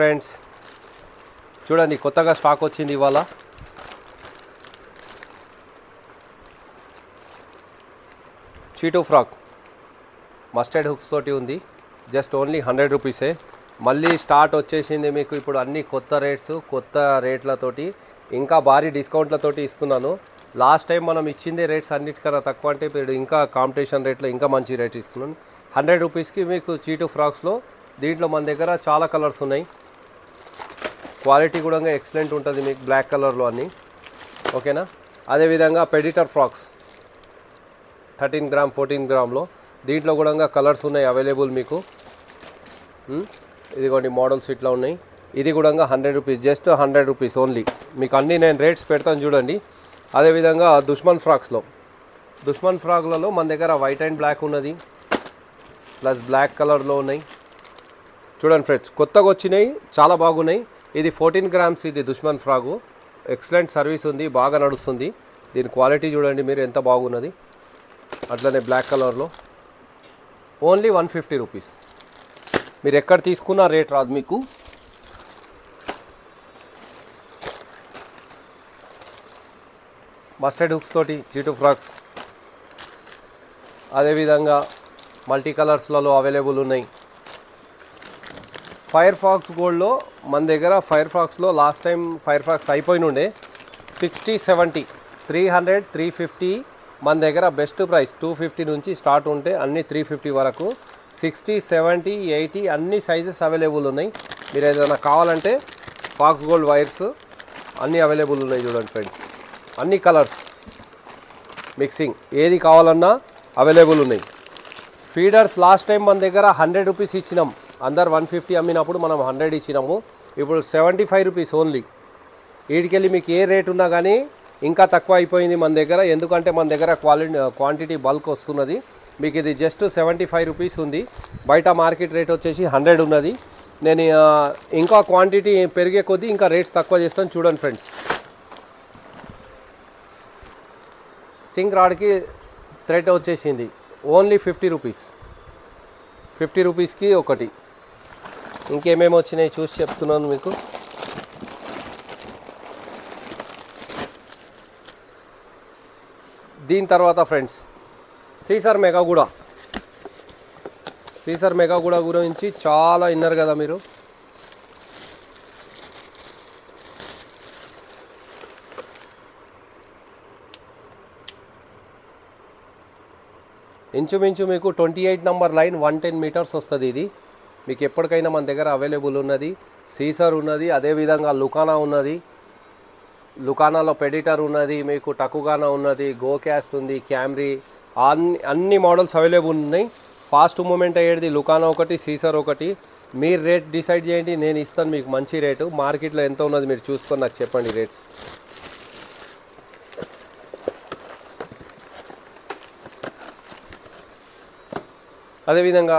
friends చూడండి కొత్తగా stock వచ్చింది ఇవాళ చీటూ ఫ్రాక్ మస్టర్డ్ హుక్స్ తోటి ఉంది జస్ట్ ఓన్లీ 100 రూపీసే మళ్ళీ స్టార్ట్ వచ్చేసింది మీకు ఇప్పుడు అన్ని కొత్త రేట్స్ కొత్త రేట్లతోటి ఇంకా భారీ డిస్కౌంట్లతోటి ఇస్తున్నాను లాస్ట్ టైం మనం ఇచ్చిందే రేట్స్ అన్నిటికన్నా తక్కువ అంటే ఇప్పుడు ఇంకా కాంపిటీషన్ రేట్లో ఇంకా మంచి రేట్ ఇస్తున్నాను 100 రూపీస్కి మీకు చీటూ ఫ్రాక్స్లో దీంట్లో మన దగ్గర చాలా కలర్స్ ఉన్నాయి క్వాలిటీ కూడా ఎక్సలెంట్ ఉంటుంది మీకు బ్లాక్ కలర్లో అన్నీ ఓకేనా అదేవిధంగా పెడిటర్ ఫ్రాక్స్ 13 గ్రామ్ 14 గ్రామ్లో దీంట్లో కూడా కలర్స్ ఉన్నాయి అవైలబుల్ మీకు ఇదిగోండి మోడల్స్ ఇట్లా ఉన్నాయి ఇది కూడా 100 రూపీస్ జస్ట్ 100 రూపీస్ ఓన్లీ మీకు అన్నీ నేను రేట్స్ పెడతాను చూడండి అదేవిధంగా దుష్మన్ ఫ్రాక్లలో మన దగ్గర వైట్ అండ్ బ్లాక్ ఉన్నది ప్లస్ బ్లాక్ కలర్లో ఉన్నాయి చూడండి ఫ్రెండ్స్ కొత్తగా వచ్చినాయి చాలా బాగున్నాయి ఇది 14 గ్రామ్స్ ఇది దుష్మన్ ఫ్రాగు ఎక్సలెంట్ సర్వీస్ ఉంది బాగా నడుస్తుంది దీని క్వాలిటీ చూడండి మీరు ఎంత బాగున్నది అట్లనే బ్లాక్ కలర్లో ఓన్లీ 150 రూపీస్ మీరు ఎక్కడ తీసుకున్న రేట్ రాదు మీకు మస్టర్డ్ హుక్స్ తోటి చీటూ ఫ్రాక్స్ అదేవిధంగా మల్టీ కలర్స్లలో అవైలబుల్ ఉన్నాయి ఫైర్ ఫాక్స్ గోల్డ్లో మన దగ్గర ఫైర్ ఫాక్స్లో లాస్ట్ టైం ఫైర్ ఫాక్స్ అయిపోయినుండే 60 70 300 350 మన దగ్గర బెస్ట్ ప్రైస్ 250 నుంచి స్టార్ట్ ఉంటే అన్ని 350 వరకు 60 70 80 అన్ని సైజెస్ అవైలబుల్ ఉన్నాయి మీరు ఏదైనా కావాలంటే ఫాక్స్ గోల్డ్ వైర్స్ అన్నీ అవైలబుల్ ఉన్నాయి చూడండి ఫ్రెండ్స్ అన్ని కలర్స్ మిక్సింగ్ ఏది కావాలన్నా అవైలబుల్ ఉన్నాయి ఫీడర్స్ లాస్ట్ టైం మన దగ్గర 100 రూపీస్ ఇచ్చినాం అందరు 150 అమ్మినప్పుడు మనం 100 ఇచ్చినాము ఇప్పుడు 75 రూపీస్ ఓన్లీ వీటికెళ్ళి మీకు ఏ రేట్ ఉన్నా కానీ ఇంకా తక్కువ అయిపోయింది మన దగ్గర ఎందుకంటే మన దగ్గర క్వాంటిటీ బల్క్ వస్తున్నది మీకు ఇది జస్ట్ 75 రూపీస్ ఉంది బయట మార్కెట్ రేట్ వచ్చేసి 100 ఉన్నది నేను ఇంకా క్వాంటిటీ పెరిగే కొద్దీ ఇంకా రేట్స్ తక్కువ చేస్తాను చూడండి ఫ్రెండ్స్ సింక్ రాడ్కి థ్రెడ్ వచ్చేసింది ఓన్లీ 50 రూపీస్ 50 రూపీస్కి ఒకటి ఇంకేమేమి వచ్చినాయి చూసి చెప్తున్నాను మీకు దీని తర్వాత ఫ్రెండ్స్ సీసర్ మెగాగూడ గురించి చాలా విన్నారు కదా మీరు ఇంచుమించు మీకు 28 నంబర్ లైన్ 110 మీటర్స్ వస్తుంది ఇది మీకు ఎప్పటికైనా మన దగ్గర అవైలబుల్ ఉన్నది సీసర్ ఉన్నది అదేవిధంగా లుకానా ఉన్నది లుకానాలో పెడిటర్ ఉన్నది మీకు టకుగానా ఉన్నది గో క్యాస్ట్ ఉంది క్యామ్రీ అన్ని మోడల్స్ అవైలబుల్ ఉన్నాయి ఫాస్ట్ మూమెంట్ అయ్యేది లుకానా ఒకటి సీసర్ ఒకటి మీరు రేట్ డిసైడ్ చేయండి నేను ఇస్తాను మీకు మంచి రేటు మార్కెట్లో ఎంత ఉన్నది మీరు చూసుకొని నాకు చెప్పండి రేట్స్ అదేవిధంగా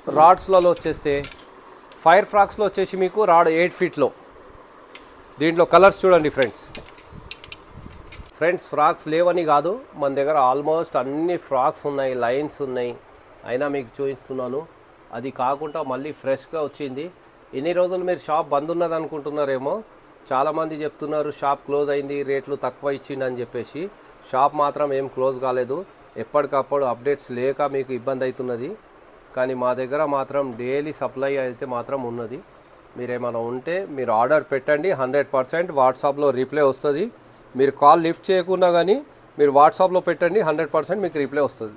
రాడ్స్లలో వచ్చేస్తే ఫైర్ ఫ్రాక్స్లో వచ్చేసి మీకు రాడ్ 8 ఫీట్లో దీంట్లో కలర్స్ చూడండి ఫ్రెండ్స్ ఫ్రాక్స్ లేవని కాదు మన దగ్గర ఆల్మోస్ట్ అన్ని ఫ్రాక్స్ ఉన్నాయి లైన్స్ ఉన్నాయి అయినా మీకు చూపిస్తున్నాను అది కాకుండా మళ్ళీ ఫ్రెష్గా వచ్చింది ఎన్ని రోజులు మీరు షాప్ బంద్ ఉన్నది అనుకుంటున్నారేమో చాలామంది చెప్తున్నారు షాప్ క్లోజ్ అయింది రేట్లు తక్కువ ఇచ్చింది అని చెప్పేసి షాప్ మాత్రం ఏం క్లోజ్ కాలేదు ఎప్పటికప్పుడు అప్డేట్స్ లేక మీకు ఇబ్బంది అవుతున్నది కానీ మా దగ్గర మాత్రం డైలీ సప్లై అయితే మాత్రం ఉన్నది మీరేమైనా ఉంటే మీరు ఆర్డర్ పెట్టండి 100% వాట్సాప్లో రిప్లై వస్తుంది మీరు కాల్ లిఫ్ట్ చేయకుండా కానీ మీరు వాట్సాప్లో పెట్టండి 100% మీకు రిప్లై వస్తుంది